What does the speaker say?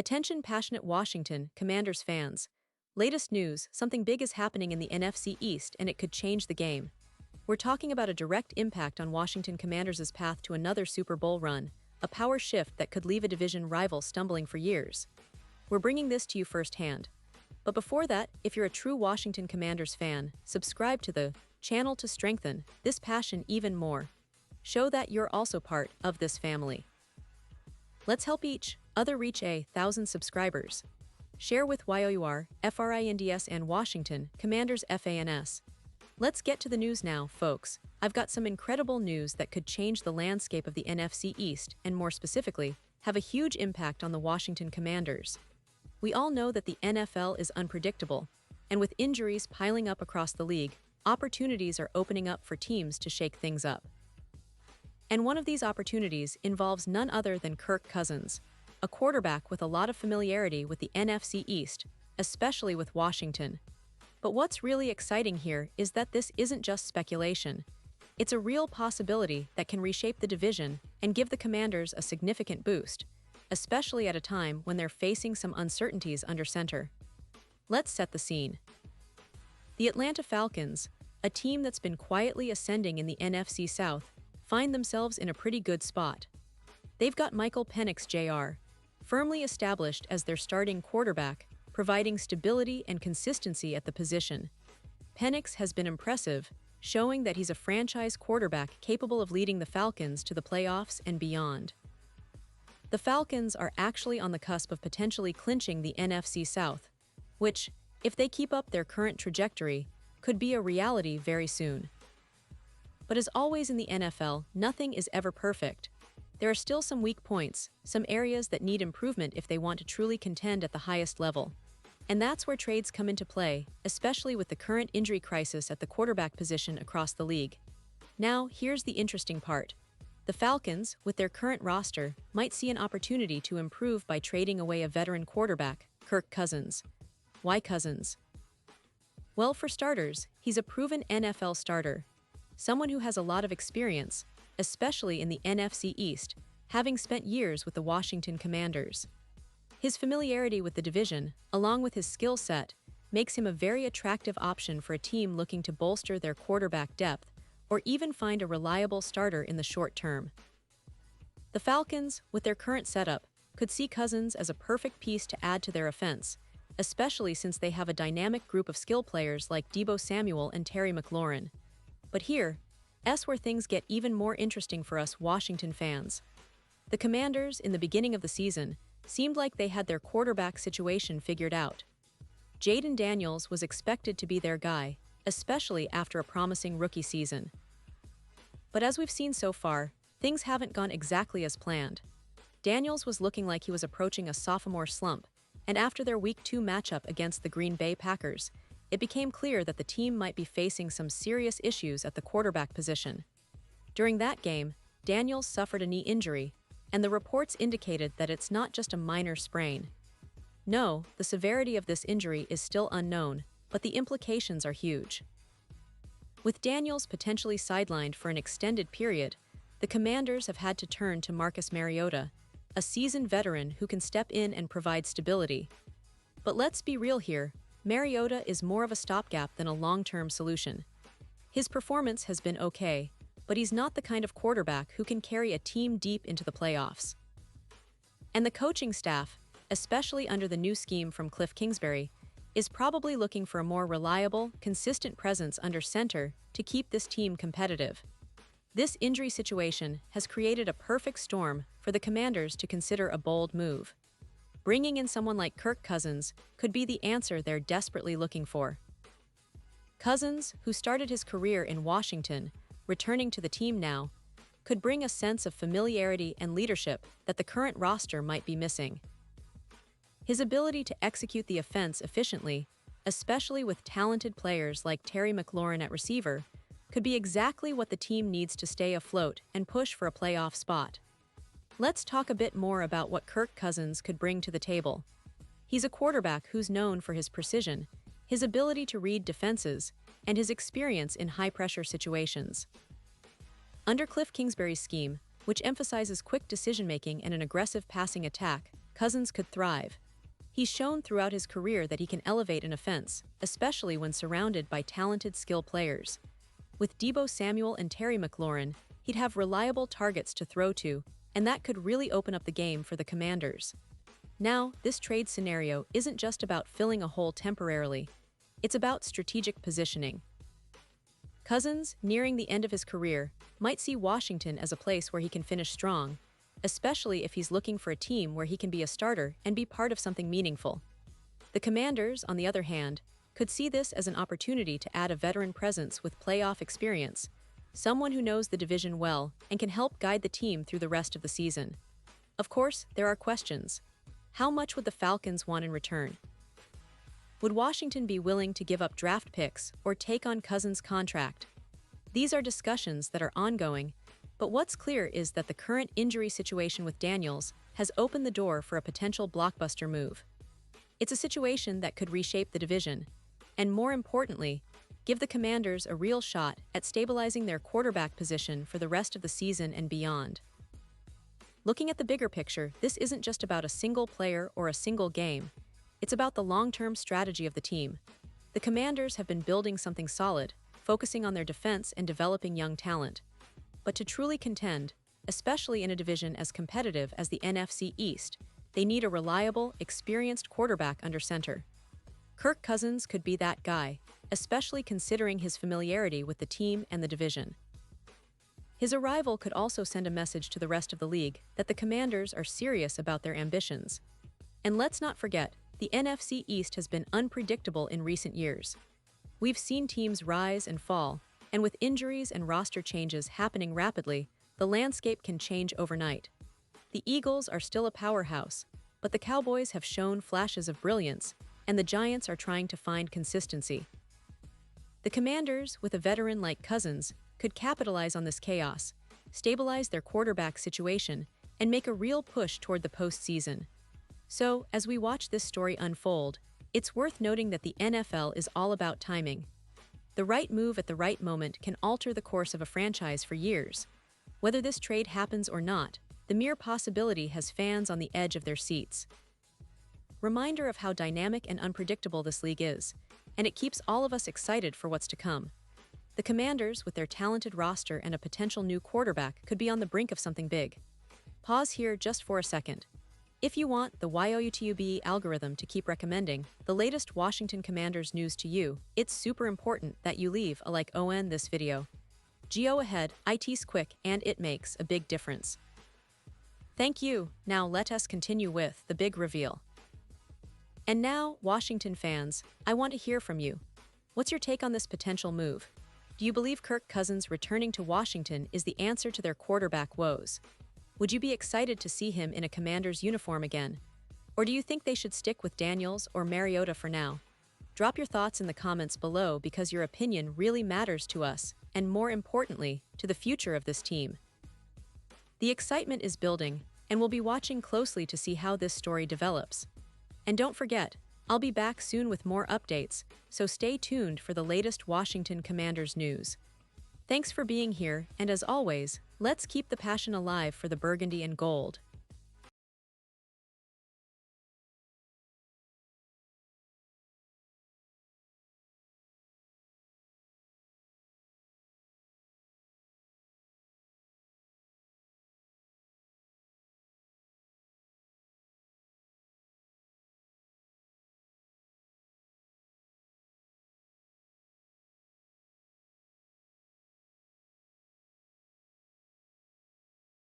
Attention passionate Washington Commanders fans. Latest news, something big is happening in the NFC East and it could change the game. We're talking about a direct impact on Washington Commanders' path to another Super Bowl run, a power shift that could leave a division rival stumbling for years. We're bringing this to you firsthand. But before that, if you're a true Washington Commanders fan, subscribe to the channel to strengthen this passion even more. Show that you're also part of this family. Let's help each other reach 1,000 subscribers. Share with YOUR, FRINDS and Washington Commanders FANS. Let's get to the news now, folks. I've got some incredible news that could change the landscape of the NFC East and, more specifically, have a huge impact on the Washington Commanders. We all know that the NFL is unpredictable, and with injuries piling up across the league, opportunities are opening up for teams to shake things up. And one of these opportunities involves none other than Kirk Cousins, a quarterback with a lot of familiarity with the NFC East, especially with Washington. But what's really exciting here is that this isn't just speculation. It's a real possibility that can reshape the division and give the Commanders a significant boost, especially at a time when they're facing some uncertainties under center. Let's set the scene. The Atlanta Falcons, a team that's been quietly ascending in the NFC South, find themselves in a pretty good spot. They've got Michael Penix Jr., firmly established as their starting quarterback, providing stability and consistency at the position. Penix has been impressive, showing that he's a franchise quarterback capable of leading the Falcons to the playoffs and beyond. The Falcons are actually on the cusp of potentially clinching the NFC South, which, if they keep up their current trajectory, could be a reality very soon. But as always in the NFL, nothing is ever perfect. There are still some weak points, some areas that need improvement if they want to truly contend at the highest level. And that's where trades come into play, especially with the current injury crisis at the quarterback position across the league. Now, here's the interesting part. The Falcons, with their current roster, might see an opportunity to improve by trading away a veteran quarterback, Kirk Cousins. Why Cousins? Well, for starters, he's a proven NFL starter, someone who has a lot of experience, especially in the NFC East, having spent years with the Washington Commanders. His familiarity with the division, along with his skill set, makes him a very attractive option for a team looking to bolster their quarterback depth or even find a reliable starter in the short term. The Falcons, with their current setup, could see Cousins as a perfect piece to add to their offense, especially since they have a dynamic group of skill players like Deebo Samuel and Terry McLaurin. But here's where things get even more interesting for us Washington fans. The Commanders, in the beginning of the season, seemed like they had their quarterback situation figured out. Jayden Daniels was expected to be their guy, especially after a promising rookie season. But as we've seen so far, things haven't gone exactly as planned. Daniels was looking like he was approaching a sophomore slump, and after their Week 2 matchup against the Green Bay Packers, it became clear that the team might be facing some serious issues at the quarterback position. During that game, Daniels suffered a knee injury, and the reports indicated that it's not just a minor sprain. No, the severity of this injury is still unknown, but the implications are huge. With Daniels potentially sidelined for an extended period, the Commanders have had to turn to Marcus Mariota, a seasoned veteran who can step in and provide stability. But let's be real here, Mariota is more of a stopgap than a long-term solution. His performance has been okay, but he's not the kind of quarterback who can carry a team deep into the playoffs. And the coaching staff, especially under the new scheme from Cliff Kingsbury, is probably looking for a more reliable, consistent presence under center to keep this team competitive. This injury situation has created a perfect storm for the Commanders to consider a bold move. Bringing in someone like Kirk Cousins could be the answer they're desperately looking for. Cousins, who started his career in Washington, returning to the team now, could bring a sense of familiarity and leadership that the current roster might be missing. His ability to execute the offense efficiently, especially with talented players like Terry McLaurin at receiver, could be exactly what the team needs to stay afloat and push for a playoff spot. Let's talk a bit more about what Kirk Cousins could bring to the table. He's a quarterback who's known for his precision, his ability to read defenses, and his experience in high-pressure situations. Under Cliff Kingsbury's scheme, which emphasizes quick decision-making and an aggressive passing attack, Cousins could thrive. He's shown throughout his career that he can elevate an offense, especially when surrounded by talented skill players. With Deebo Samuel and Terry McLaurin, he'd have reliable targets to throw to, and that could really open up the game for the Commanders. Now, this trade scenario isn't just about filling a hole temporarily. It's about strategic positioning. Cousins, nearing the end of his career, might see Washington as a place where he can finish strong, especially if he's looking for a team where he can be a starter and be part of something meaningful. The Commanders, on the other hand, could see this as an opportunity to add a veteran presence with playoff experience, someone who knows the division well and can help guide the team through the rest of the season. Of course, there are questions. How much would the Falcons want in return? Would Washington be willing to give up draft picks or take on Cousins' contract? These are discussions that are ongoing, but what's clear is that the current injury situation with Daniels has opened the door for a potential blockbuster move. It's a situation that could reshape the division, and more importantly, give the Commanders a real shot at stabilizing their quarterback position for the rest of the season and beyond. Looking at the bigger picture, this isn't just about a single player or a single game. It's about the long-term strategy of the team. The Commanders have been building something solid, focusing on their defense and developing young talent. But to truly contend, especially in a division as competitive as the NFC East, they need a reliable, experienced quarterback under center. Kirk Cousins could be that guy, especially considering his familiarity with the team and the division. His arrival could also send a message to the rest of the league that the Commanders are serious about their ambitions. And let's not forget, the NFC East has been unpredictable in recent years. We've seen teams rise and fall, and with injuries and roster changes happening rapidly, the landscape can change overnight. The Eagles are still a powerhouse, but the Cowboys have shown flashes of brilliance, and the Giants are trying to find consistency. The Commanders, with a veteran like Cousins, could capitalize on this chaos, stabilize their quarterback situation, and make a real push toward the postseason. So, as we watch this story unfold, it's worth noting that the NFL is all about timing. The right move at the right moment can alter the course of a franchise for years. Whether this trade happens or not, the mere possibility has fans on the edge of their seats. Reminder of how dynamic and unpredictable this league is, and it keeps all of us excited for what's to come. The Commanders, with their talented roster and a potential new quarterback, could be on the brink of something big. Pause here just for a second. If you want the YouTube algorithm to keep recommending the latest Washington Commanders news to you, it's super important that you leave a like on this video. Go ahead, it's quick and it makes a big difference. Thank you. Now let us continue with the big reveal. And now, Washington fans, I want to hear from you. What's your take on this potential move? Do you believe Kirk Cousins returning to Washington is the answer to their quarterback woes? Would you be excited to see him in a Commanders uniform again? Or do you think they should stick with Daniels or Mariota for now? Drop your thoughts in the comments below because your opinion really matters to us, and more importantly, to the future of this team. The excitement is building, and we'll be watching closely to see how this story develops. And don't forget, I'll be back soon with more updates, so stay tuned for the latest Washington Commanders news. Thanks for being here, and as always, let's keep the passion alive for the burgundy and gold.